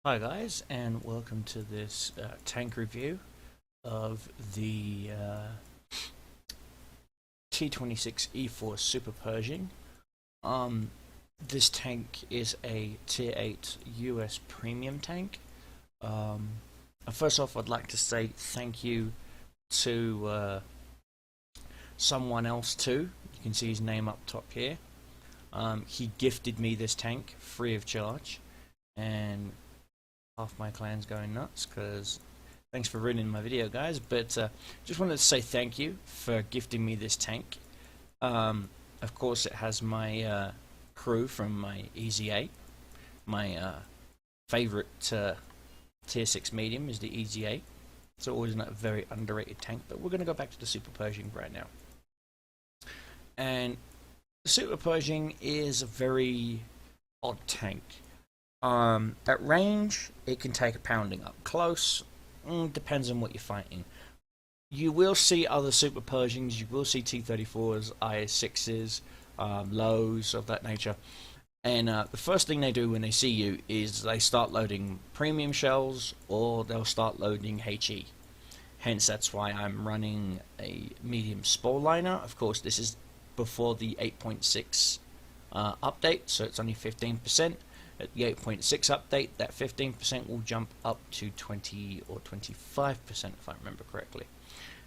Hi guys, and welcome to this tank review of the T26 E4 Super Pershing. This tank is a Tier 8 US premium tank. First off, I'd like to say thank you to someone else too. You can see his name up top here. He gifted me this tank free of charge, and half my clan's going nuts because thanks for ruining my video, guys. But just wanted to say thank you for gifting me this tank. Of course, it has my crew from my EZ8. My favorite tier 6 medium is the EZ8. It's always a very underrated tank, but we're going to go back to the Super Pershing right now. And the Super Pershing is a very odd tank. At range, it can take a pounding. Up close, depends on what you're fighting. You will see other Super Pershings, you will see T-34s, IS-6s, lows of that nature. And the first thing they do when they see you is they start loading premium shells, or they'll start loading HE. Hence, that's why I'm running a medium spore liner. Of course, this is before the 8.6 update, so it's only 15%. At the 8.6 update, that 15% will jump up to 20 or 25% if I remember correctly.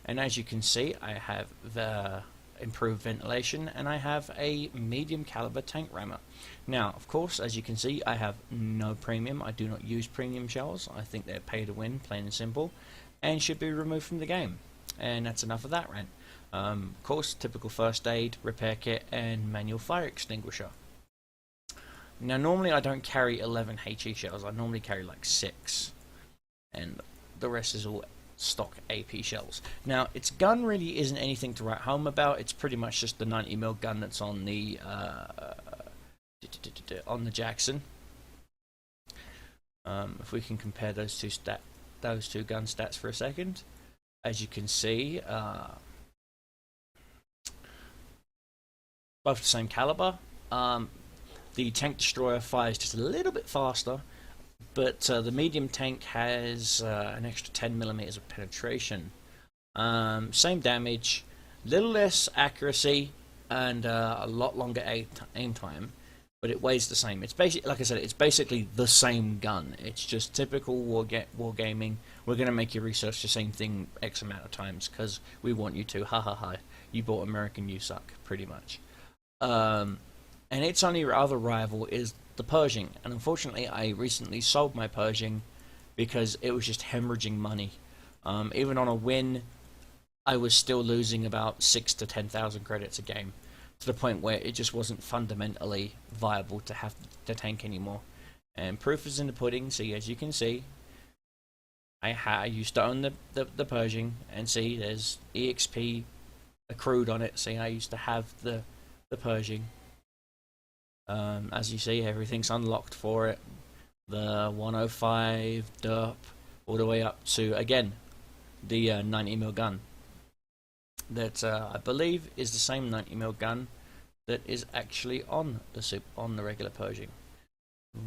And as you can see, I have the improved ventilation, and I have a medium caliber tank rammer. Now, of course, as you can see, I have no premium. I do not use premium shells. I think they're pay to win, plain and simple, and should be removed from the game. And that's enough of that rant. Of course, typical first aid, repair kit, and manual fire extinguisher. Now, normally I don't carry 11 HE shells. I normally carry like 6, and the rest is all stock AP shells. Now, its gun really isn't anything to write home about. It's pretty much just the 90mm gun that's on the Jackson. If we can compare those two gun stats for a second, as you can see, both the same caliber. The tank destroyer fires just a little bit faster, but the medium tank has an extra 10mm of penetration. Same damage, little less accuracy, and a lot longer aim time, but it weighs the same. It's basically, like I said, it's basically the same gun. It's just typical wargaming. We're going to make you research the same thing X amount of times because we want you to. Ha ha ha. You bought American, you suck, pretty much. And its only other rival is the Pershing, and unfortunately I recently sold my Pershing because it was just hemorrhaging money. Even on a win, I was still losing about 6,000 to 10,000 credits a game, to the point where it just wasn't fundamentally viable to have the tank anymore. And proof is in the pudding. See, as you can see, I used to own the Pershing, and see, there's EXP accrued on it. See, I used to have the Pershing. As you see, everything's unlocked for it. The 105 derp, all the way up to, again, the 90mm gun. That I believe is the same 90mm gun that is actually on the regular Pershing.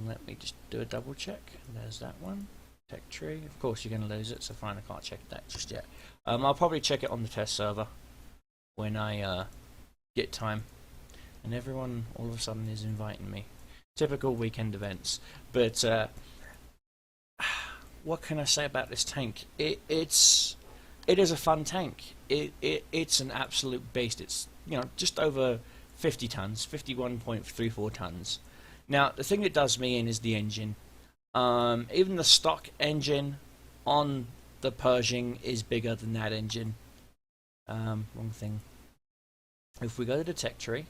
Let me just do a double check. There's that one. Tech tree. Of course, you're going to lose it, so fine, I can't check that just yet. I'll probably check it on the test server when I get time. And everyone all of a sudden is inviting me. Typical weekend events. But what can I say about this tank? It is a fun tank. It's an absolute beast. It's, you know, just over 50 tons, 51.34 tons. Now, the thing that does me in is the engine. Even the stock engine on the Pershing is bigger than that engine. Wrong thing. If we go to the tech tree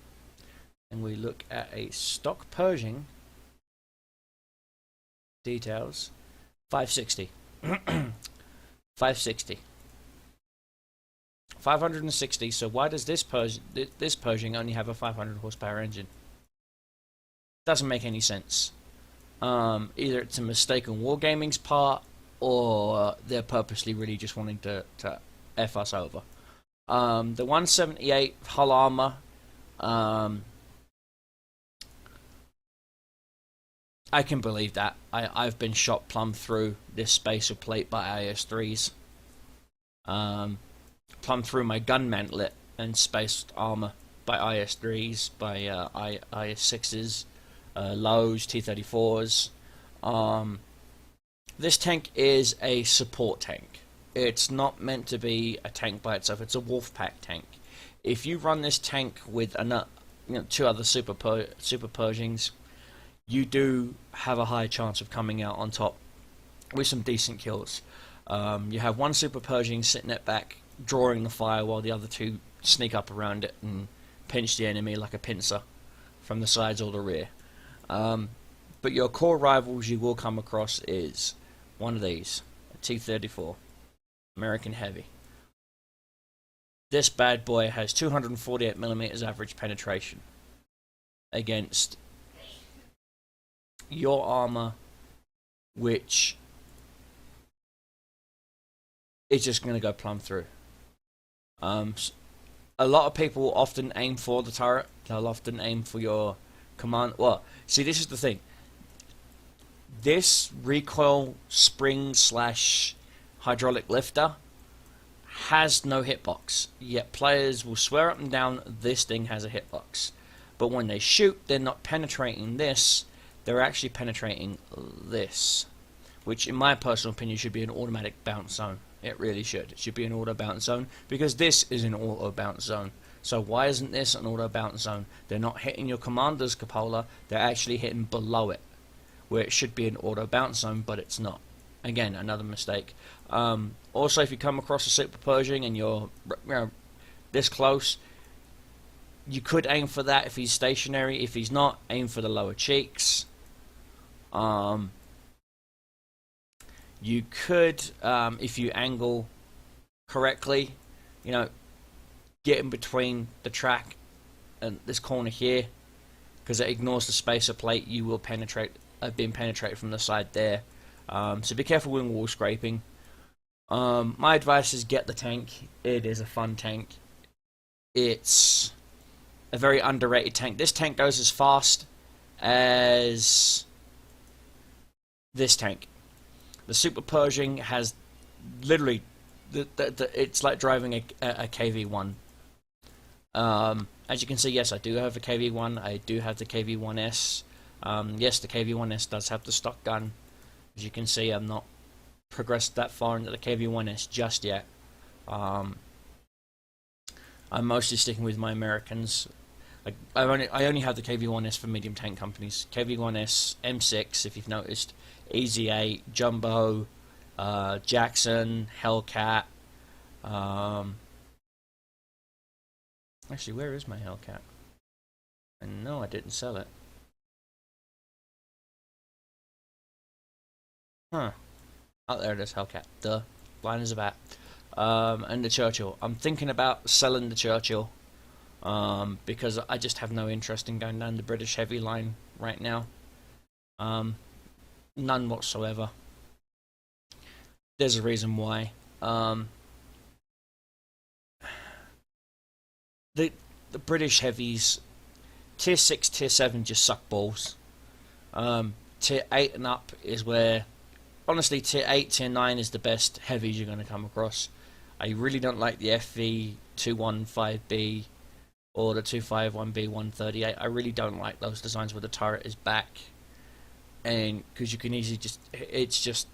and we look at a stock Pershing details, 560. 560. 560. So why does this Pershing only have a 500 horsepower engine? Doesn't make any sense. Either it's a mistake on Wargaming's part, or they're purposely really just wanting to F us over. The 178 hull armor, I can believe that. I've been shot plumb through this spacer plate by IS-3s. Plumb through my gun mantlet and space armor by IS-3s, by IS-6s, lows, T-34s. This tank is a support tank. It's not meant to be a tank by itself. It's a Wolfpack tank. If you run this tank with two other Super Pershings, you do have a high chance of coming out on top with some decent kills. You have one Super Pershing sitting at back, drawing the fire, while the other two sneak up around it and pinch the enemy like a pincer from the sides or the rear. But your core rivals you will come across is one of these, a T-34, American Heavy. This bad boy has 248mm average penetration against your armor, which is just going to go plumb through. A lot of people often aim for the turret. They'll often aim for your command. Well, see, this is the thing. This recoil spring / hydraulic lifter has no hitbox, yet players will swear up and down this thing has a hitbox. But when they shoot, they're not penetrating this, they're actually penetrating this, which in my personal opinion should be an automatic bounce zone. It really should. It should be an auto bounce zone, because this is an auto bounce zone. So why isn't this an auto bounce zone? They're not hitting your commander's cupola, they're actually hitting below it, where it should be an auto bounce zone, but it's not. Again, another mistake. Also, if you come across a Super Pershing and you're this close, you could aim for that if he's stationary. If he's not, aim for the lower cheeks. You could, if you angle correctly, get in between the track and this corner here, because it ignores the spacer plate. You will penetrate, being penetrated from the side there. So be careful with wall scraping. My advice is get the tank. It is a fun tank. It's a very underrated tank. This tank goes as fast as this tank. The Super Pershing has literally, it's like driving a KV-1. As you can see, yes, I do have a KV-1. I do have the KV-1S. Yes, the KV-1S does have the stock gun. As you can see, I'm not progressed that far into the KV-1S just yet. I'm mostly sticking with my Americans. I only have the KV-1S for medium tank companies. KV-1S, M6, if you've noticed, EZ8, Jumbo, Jackson, Hellcat. Actually, where is my Hellcat? And no, I didn't sell it. Huh. Oh, there it is, Hellcat. Duh. Blind as a bat. And the Churchill. I'm thinking about selling the Churchill. Because I just have no interest in going down the British Heavy line right now. None whatsoever. There's a reason why. The British Heavies, Tier 6, Tier 7 just suck balls. Tier 8 and up is where, honestly, Tier 8, Tier 9 is the best heavies you're going to come across. I really don't like the FV215B or the 251B138. I really don't like those designs where the turret is back. And because you can easily it's just,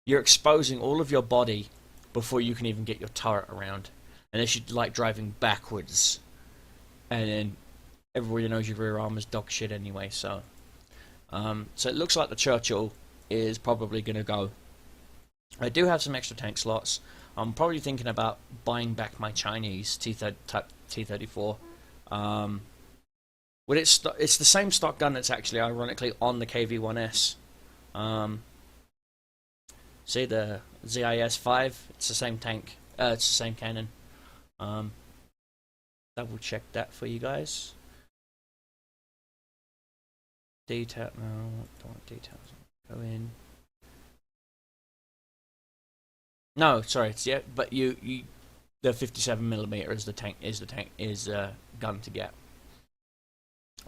you're exposing all of your body before you can even get your turret around. And they should like driving backwards. And then everybody knows your rear armor's dog shit anyway, so. So it looks like the Churchill is probably going to go. I do have some extra tank slots. I'm probably thinking about buying back my Chinese T-34. Well, it's the same stock gun that's actually, ironically, on the KV-1S. See the ZIS-5? It's the same tank. It's the same cannon. Double check that for you guys. Detail. No, don't want details. Go in. No, sorry. It's, yeah, but the 57mm is the tank gun to get.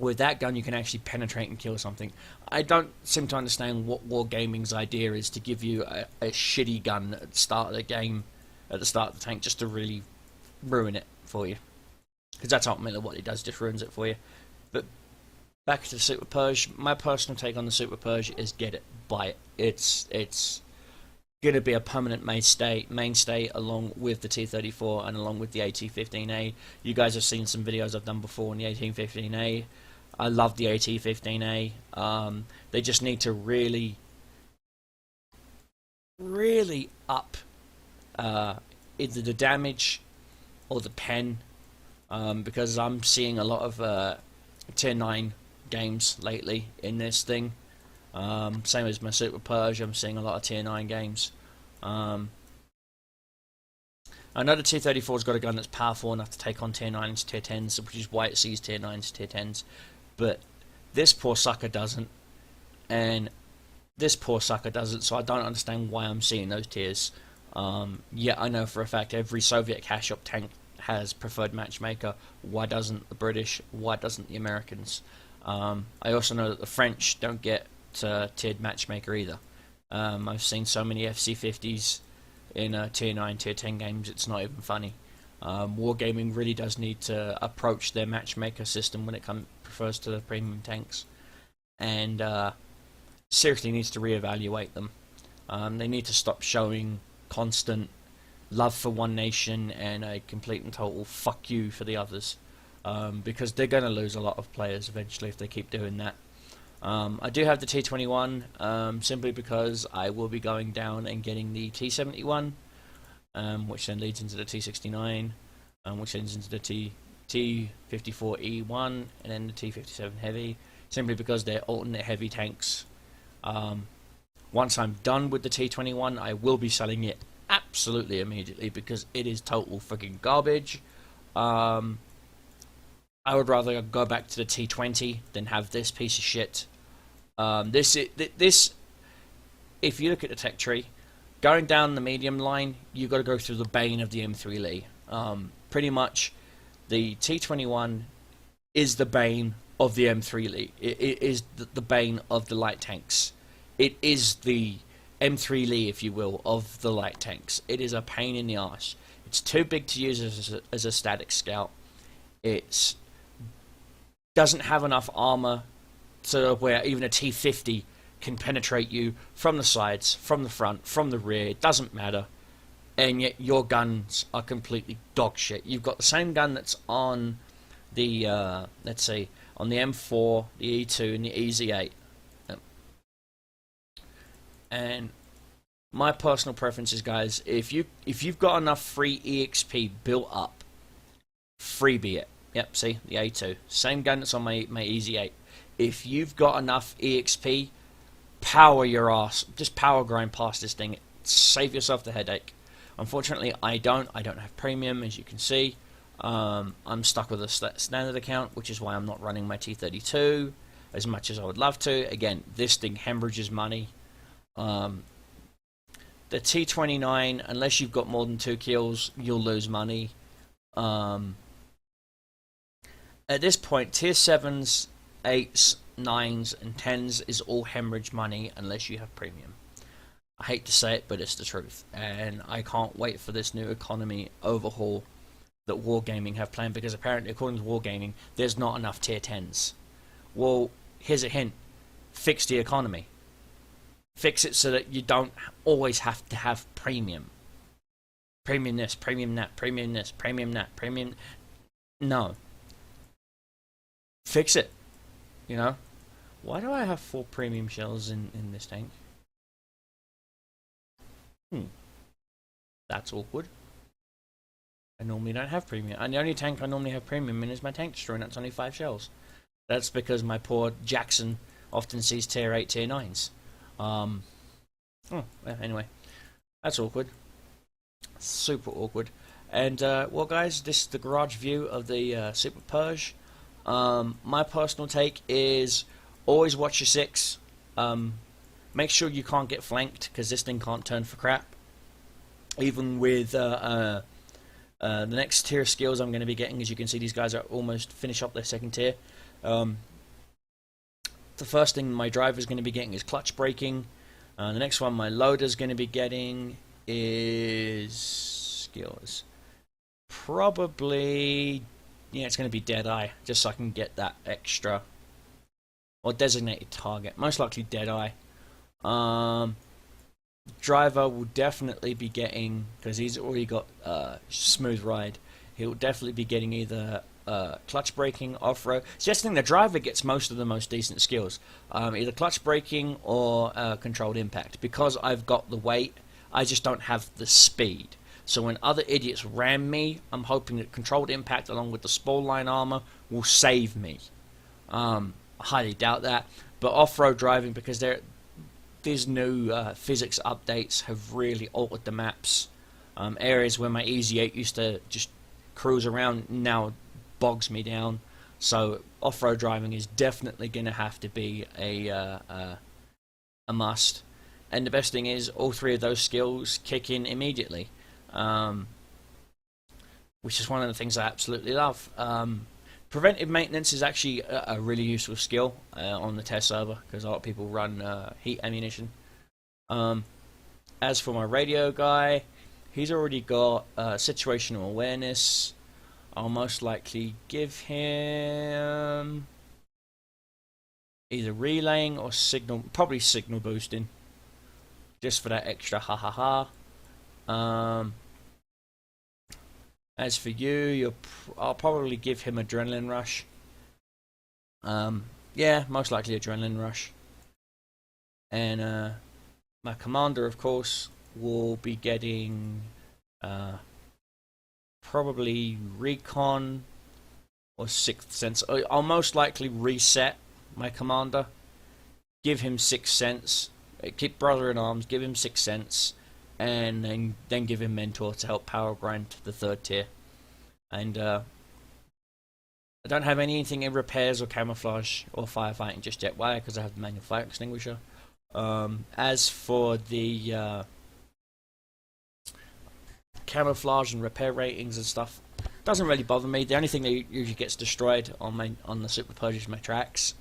with that gun you can actually penetrate and kill something. I don't seem to understand what Wargaming's idea is to give you a shitty gun at the start of the game, at the start of the tank, just to really ruin it for you. Because that's ultimately what it does, just ruins it for you. But back to the Super Purge, my personal take on the Super Purge is get it, buy it. It's going to be a permanent mainstay along with the T-34 and along with the AT-15A. You guys have seen some videos I've done before on the AT-15A. I love the AT-15A. They just need to really up either the damage or the pen, because I'm seeing a lot of Tier 9 games lately in this thing. Same as my Super Purge, I'm seeing a lot of Tier 9 games. I know the T-34's got a gun that's powerful enough to take on Tier 9s, Tier 10s, which is why it sees Tier 9s, Tier 10s. But this poor sucker doesn't, and this poor sucker doesn't, so I don't understand why I'm seeing those tiers. Yeah, I know for a fact every Soviet cash op tank has preferred matchmaker. Why doesn't the British? Why doesn't the Americans? I also know that the French don't get tiered matchmaker either. I've seen so many FC50s in Tier 9, Tier 10 games, it's not even funny. Wargaming really does need to approach their matchmaker system when it refers to the premium tanks, and seriously needs to reevaluate them. They need to stop showing constant love for one nation and a complete and total fuck you for the others, because they're going to lose a lot of players eventually if they keep doing that. I do have the T21 simply because I will be going down and getting the T71, which then leads into the T69, which leads into the T54E1 and then the T57 Heavy, simply because they're alternate heavy tanks. Once I'm done with the T21, I will be selling it absolutely immediately because it is total freaking garbage. I would rather go back to the T20 than have this piece of shit. This, if you look at the tech tree, going down the medium line, you've got to go through the bane of the M3 Lee. Pretty much, the T21 is the bane of the M3 Lee. It is the bane of the light tanks. It is the M3 Lee, if you will, of the light tanks. It is a pain in the arse. It's too big to use as a static scout. It doesn't have enough armor to where even a T50 can penetrate you from the sides, from the front, from the rear. It doesn't matter. And yet your guns are completely dog shit. You've got the same gun that's on the, let's see, on the M4, the E2, and the EZ8. And my personal preference is, guys, if you've got enough free EXP built up, freebie it. Yep, see, the A2. Same gun that's on my EZ8. If you've got enough EXP, power your ass. Just power grind past this thing. Save yourself the headache. Unfortunately, I don't have premium, as you can see. I'm stuck with a standard account, which is why I'm not running my T32 as much as I would love to. Again, this thing hemorrhages money. The T29, unless you've got more than 2 kills, you'll lose money. At this point, Tier 7s, 8s, 9s, and 10s is all hemorrhage money unless you have premium. I hate to say it, but it's the truth. And I can't wait for this new economy overhaul that Wargaming have planned, because apparently, according to Wargaming, there's not enough Tier 10s. Well, here's a hint. Fix the economy. Fix it so that you don't always have to have premium. Premium this, premium that, premium this, premium that, premium... No. Fix it. You know? Why do I have 4 premium shells in this tank? That's awkward. I normally don't have premium. And the only tank I normally have premium in is my tank destroyer, and that's only 5 shells. That's because my poor Jackson often sees tier 8, tier 9s. Well, anyway. That's awkward. Super awkward. And, well, guys, this is the garage view of the Super Purge. My personal take is always watch your 6. Make sure you can't get flanked, because this thing can't turn for crap. Even with the next tier skills I'm going to be getting, as you can see, these guys are almost finished up their second tier. the first thing my driver is going to be getting is clutch braking. The next one my loader is going to be getting is skills. Probably, yeah, it's going to be Deadeye, just so I can get that extra, or designated target. Most likely Deadeye. Driver will definitely be getting, because he's already got smooth ride, he'll definitely be getting either clutch braking, off-road. Suggesting the driver gets most of the most decent skills, either clutch braking or controlled impact. Because I've got the weight, I just don't have the speed. So when other idiots ram me, I'm hoping that controlled impact along with the spool line armor will save me. I highly doubt that, but off-road driving, because these new physics updates have really altered the maps. Areas where my Easy 8 used to just cruise around now bogs me down. So off-road driving is definitely going to have to be a must. And the best thing is, all three of those skills kick in immediately, which is one of the things I absolutely love. Preventive maintenance is actually a really useful skill on the test server, because a lot of people run heat ammunition. As for my radio guy, he's already got situational awareness. I'll most likely give him either relaying or signal, probably signal boosting, just for that extra ha ha ha. As for you, I'll probably give him adrenaline rush. Yeah, most likely adrenaline rush. And my commander, of course, will be getting probably recon or sixth sense. I'll most likely reset my commander, give him sixth sense, keep brother in arms, give him sixth sense, and then give him mentor to help power grind the third tier. And I don't have anything in repairs or camouflage or firefighting just yet. Why? Because I have the manual fire extinguisher. As for the camouflage and repair ratings and stuff, doesn't really bother me. The only thing that usually gets destroyed on the SuperP is my tracks.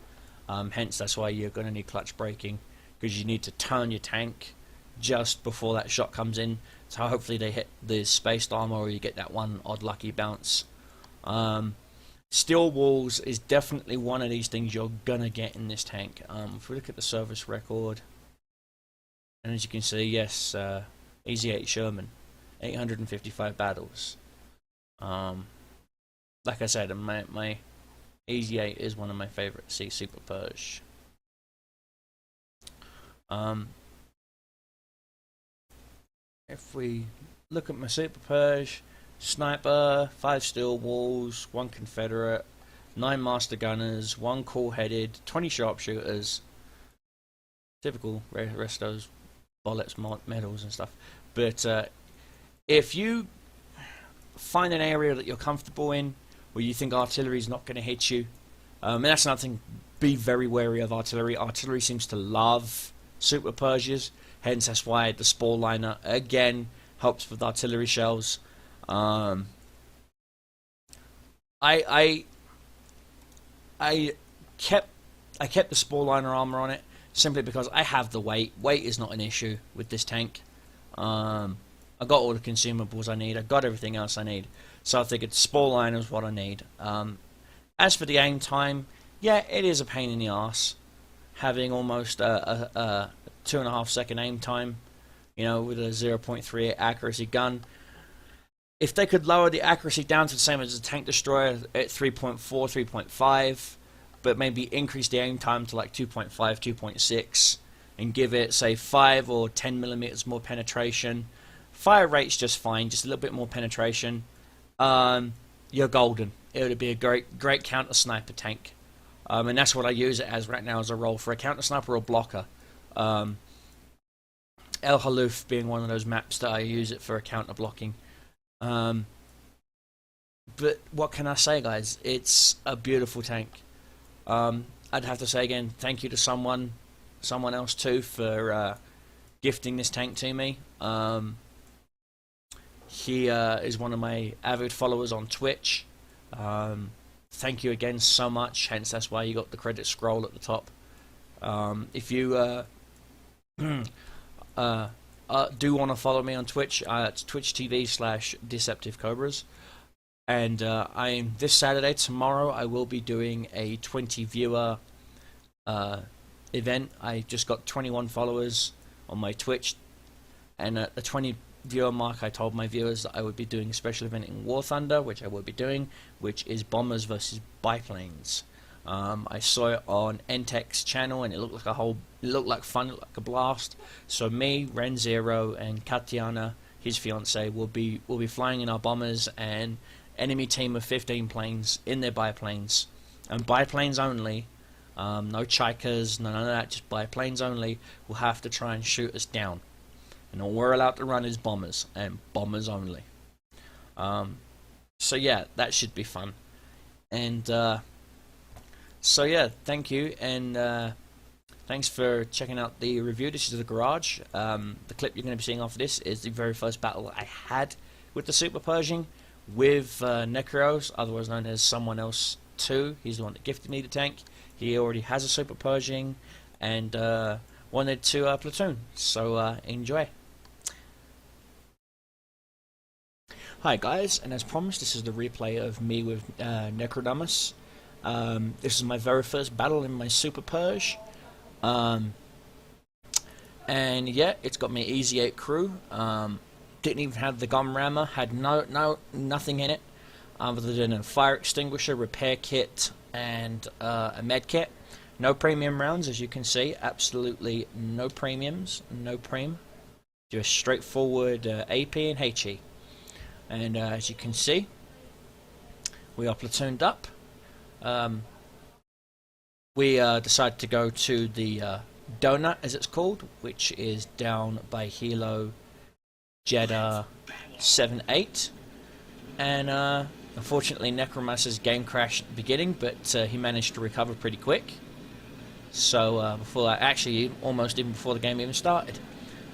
Hence, that's why you're going to need clutch braking, because you need to turn your tank just before that shot comes in. So hopefully they hit the spaced armor, or you get that one odd lucky bounce. Steel walls is definitely one of these things you're gonna get in this tank. If we look at the service record, and as you can see, yes, Easy 8 Sherman, 855 battles. Like I said, my Easy 8 is one of my favorite C SuperP. If we look at my SuperP, sniper, 5 steel walls, 1 Confederate, 9 master gunners, 1 cool-headed, 20 sharpshooters. Typical rest of those bullets, medals and stuff. But if you find an area that you're comfortable in, where you think artillery is not going to hit you, and that's another thing, be very wary of artillery. Artillery seems to love SuperP, hence that's why the spore liner again helps with artillery shells. I kept the spore liner armor on it simply because I have the weight. Weight is not an issue with this tank. I got all the consumables I need. I got everything else I need. So I figured spore liner is what I need. As for the aim time, yeah, it is a pain in the ass having almost a 2.5 second aim time, you know, with a 0.38 accuracy gun. If they could lower the accuracy down to the same as a tank destroyer at 3.4, 3.5, but maybe increase the aim time to like 2.5, 2.6, and give it, say, 5 or 10 millimeters more penetration. Fire rate's just fine, just a little bit more penetration. You're golden. It would be a great counter sniper tank. And that's what I use it as right now, as a role for a counter sniper or blocker. El Haluf being one of those maps that I use it for a counter blocking. But what can I say, guys? It's a beautiful tank. I'd have to say again, thank you to someone else too for gifting this tank to me. He is one of my avid followers on Twitch. Thank you again so much. Hence, that's why you got the credit scroll at the top. If you do want to follow me on Twitch, it's Twitch TV/DeceptiveCobras. And I'm this Saturday, tomorrow, I will be doing a 20 viewer event. I just got 21 followers on my Twitch, and at the 20 viewer mark, I told my viewers that I would be doing a special event in War Thunder, which I will be doing, which is bombers versus biplanes. I saw it on Entech's channel, and it looked like fun, it looked like a blast. So me, Ren Zero, and Katiana, his fiance, will be flying in our bombers, and enemy team of 15 planes in their biplanes, and biplanes only. No Chaikas, none of that, just biplanes only. Will have to try and shoot us down, and all we're allowed to run is bombers, and bombers only. So yeah, that should be fun. And so yeah, thank you, and thanks for checking out the review. This is the garage. The clip you're going to be seeing off of this is the very first battle I had with the Super Pershing with Necros, otherwise known as Someone Else 2. He's the one that gifted me the tank. He already has a Super Pershing and wanted to platoon, so enjoy. Hi guys, and as promised, this is the replay of me with Necrodamus. This is my very first battle in my Super Purge, and yeah, it's got me Easy 8 crew. Didn't even have the gun rammer, had nothing in it other than a fire extinguisher, repair kit, and a med kit. No premium rounds, as you can see, absolutely no premiums, no preem, just straightforward AP and HE. And as you can see, we are platooned up. We decided to go to the Donut, as it's called, which is down by Hilo Jeddah 7-8, and unfortunately Necromancer's game crashed at the beginning, but he managed to recover pretty quick. So before that, actually almost even before the game even started,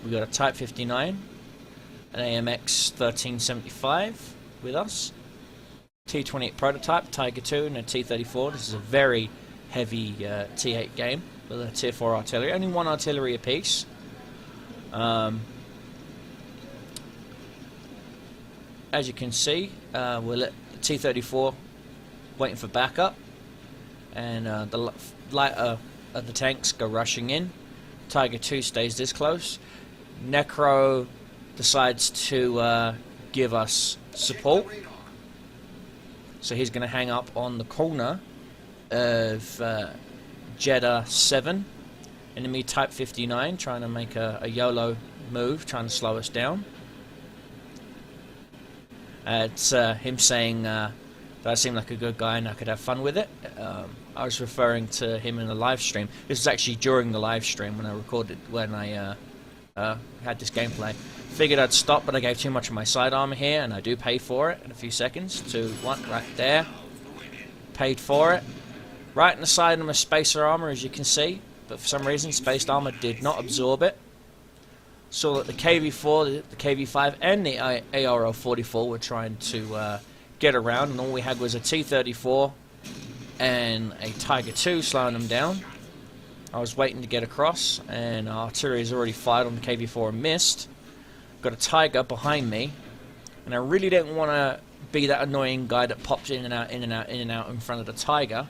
we got a Type 59, an AMX 1375 with us, T28 prototype, Tiger 2, and a T34. This is a very heavy T8 game with a Tier 4 artillery, only one artillery apiece. As you can see, we're at T-34 waiting for backup, and the lighter of the tanks go rushing in. Tiger 2 stays this close. Necro decides to give us support, so he's going to hang up on the corner of Jeddah 7. Enemy Type 59 trying to make a YOLO move, trying to slow us down. It's him saying that I seem like a good guy and I could have fun with it. I was referring to him in the live stream. This was actually during the live stream when I recorded, when I had this gameplay. Figured I'd stop, but I gave too much of my side armor here, and I do pay for it in a few seconds. 2, 1, right there. Paid for it. Right in the side of my spacer armor, as you can see, but for some reason spaced armor did not absorb it. Saw that the KV4, the KV5, and the ARL-44 were trying to get around, and all we had was a T-34 and a Tiger 2 slowing them down. I was waiting to get across, and artillery has already fired on the KV4 and missed. Got a Tiger behind me, and I really didn't want to be that annoying guy that pops in and out, in and out, in and out in front of the Tiger.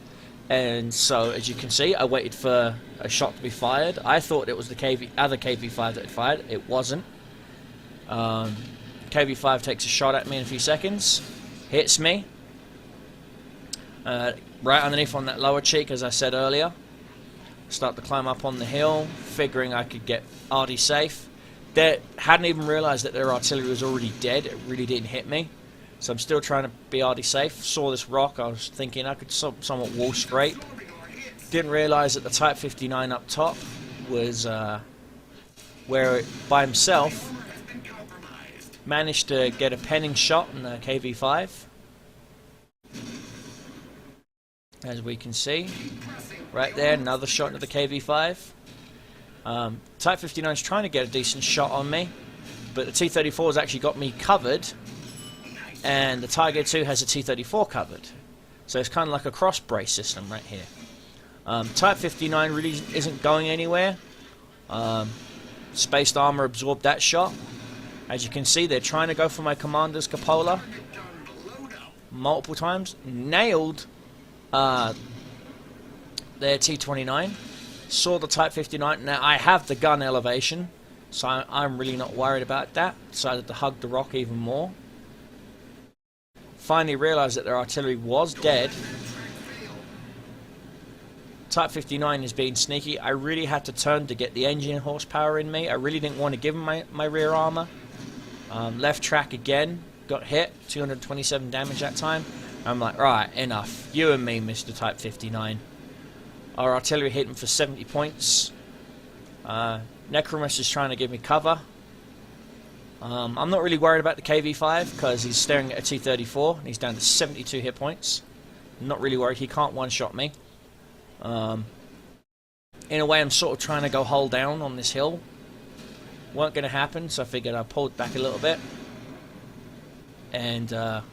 And so, as you can see, I waited for a shot to be fired. I thought it was the other KV5 that had fired. It wasn't. KV5 takes a shot at me in a few seconds, hits me right underneath on that lower cheek, as I said earlier. Start to climb up on the hill, figuring I could get RD safe. They hadn't even realised that their artillery was already dead. It really didn't hit me. So I'm still trying to be RD safe. Saw this rock, I was thinking I could somewhat wall scrape. Didn't realise that the Type 59 up top was where it, by himself, managed to get a penning shot in the KV5. As we can see, right there, another shot into the KV5. Type 59 is trying to get a decent shot on me, but the T-34 has actually got me covered, and the Tiger 2 has a T-34 covered. So it's kind of like a cross brace system right here. Type 59 really isn't going anywhere. Spaced Armor absorbed that shot. As you can see, they're trying to go for my Commander's Cupola multiple times. Nailed their T-29. Saw the Type 59. Now, I have the gun elevation, so I'm really not worried about that. Decided to hug the rock even more. Finally realized that their artillery was dead. Type 59 is being sneaky. I really had to turn to get the engine horsepower in me. I really didn't want to give him my rear armor. Left track again. Got hit. 227 damage that time. I'm like, right, enough. You and me, Mr. Type 59. Our artillery hit him for 70 points. Necromus is trying to give me cover. I'm not really worried about the KV-5 because he's staring at a T-34 and he's down to 72 hit points. Not really worried. He can't one-shot me. In a way, I'm sort of trying to go hull down on this hill. Weren't going to happen, so I figured I pulled back a little bit. And our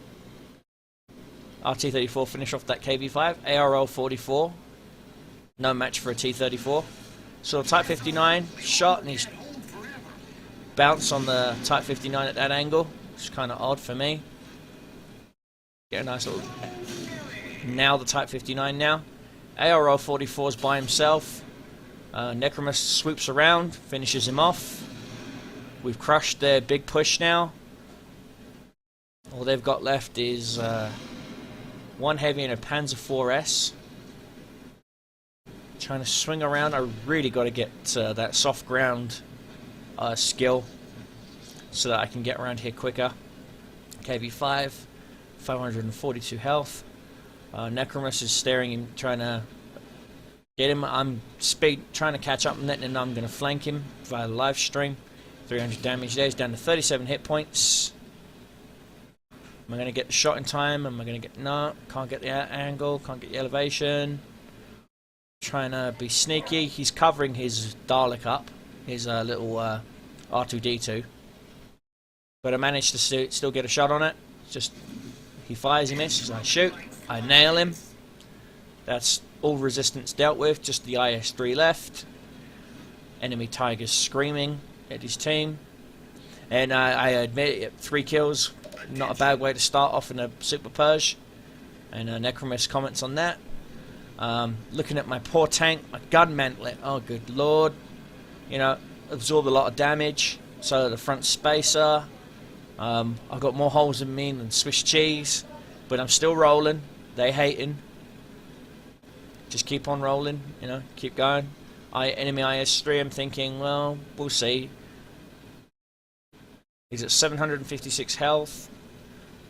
T-34 finish off that KV-5. ARL 44. No match for a T-34. So Type 59 shot, and he's bounced on the Type 59 at that angle. It's kind of odd for me. Get a nice little... Now the Type 59 now. ARL 44 is by himself. Necromus swoops around, finishes him off. We've crushed their big push now. All they've got left is one heavy and a Panzer IVS. Trying to swing around. I really got to get that soft ground skill so that I can get around here quicker. KV-5, 542 health. Necromus is staring him, trying to get him. I'm trying to catch up, and then I'm going to flank him via the live stream. 300 damage there. He's down to 37 hit points. Am I going to get the shot in time? Am I going to get... No, can't get the angle, can't get the elevation. Trying to be sneaky. He's covering his Dalek up, his little R2-D2. But I managed to still get a shot on it. Just, he fires, he misses, I shoot. I nail him. That's all resistance dealt with. Just the IS-3 left. Enemy Tiger's screaming at his team. And I admit it, 3 kills. Not a bad way to start off in a Super Purge. And Necromus comments on that. Looking at my poor tank, my gun mantlet. Oh, good lord. You know, absorbed a lot of damage. So the front spacer. I've got more holes in me than Swiss cheese. But I'm still rolling. They hating. Just keep on rolling, you know, keep going. Enemy IS-3, I'm thinking, well, we'll see. He's at 756 health.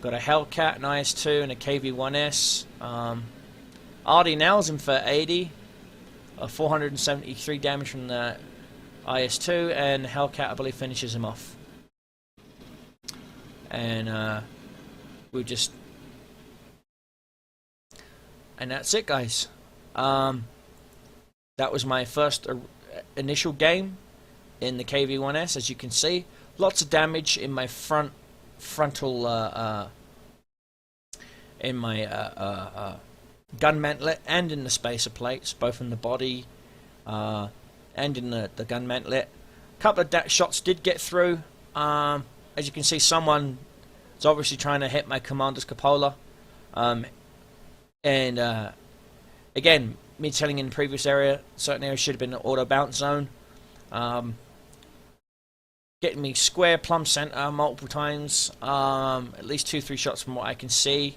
Got a Hellcat, an IS-2, and a KV-1S. Ardy nails him for 80. 473 damage from the IS-2, and Hellcat, I believe, finishes him off. And we just... And that's it, guys. That was my first initial game in the KV-1S, as you can see. Lots of damage in my frontal, in my gun mantlet and in the spacer plates, both in the body and in the gun mantlet. A couple of shots did get through. As you can see, someone is obviously trying to hit my Commander's Cupola. And again, me telling in the previous area, certain areas should have been an auto bounce zone. Getting me square plumb center multiple times, at least 2-3 shots from what I can see.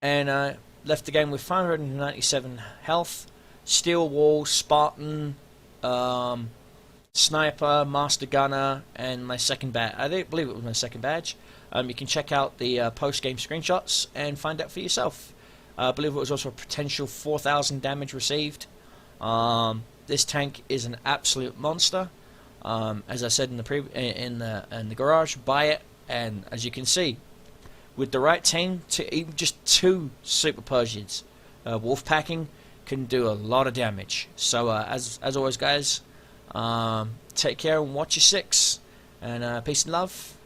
And left the game with 597 health. Steel Wall, Spartan, Sniper, Master Gunner, and my second badge. I don't believe it was my second badge. You can check out the post-game screenshots and find out for yourself. I believe it was also a potential 4,000 damage received. This tank is an absolute monster. As I said in the garage, buy it, and as you can see, with the right team, even just 2 Super Persians, wolf packing can do a lot of damage. So as always, guys, take care and watch your 6, and peace and love.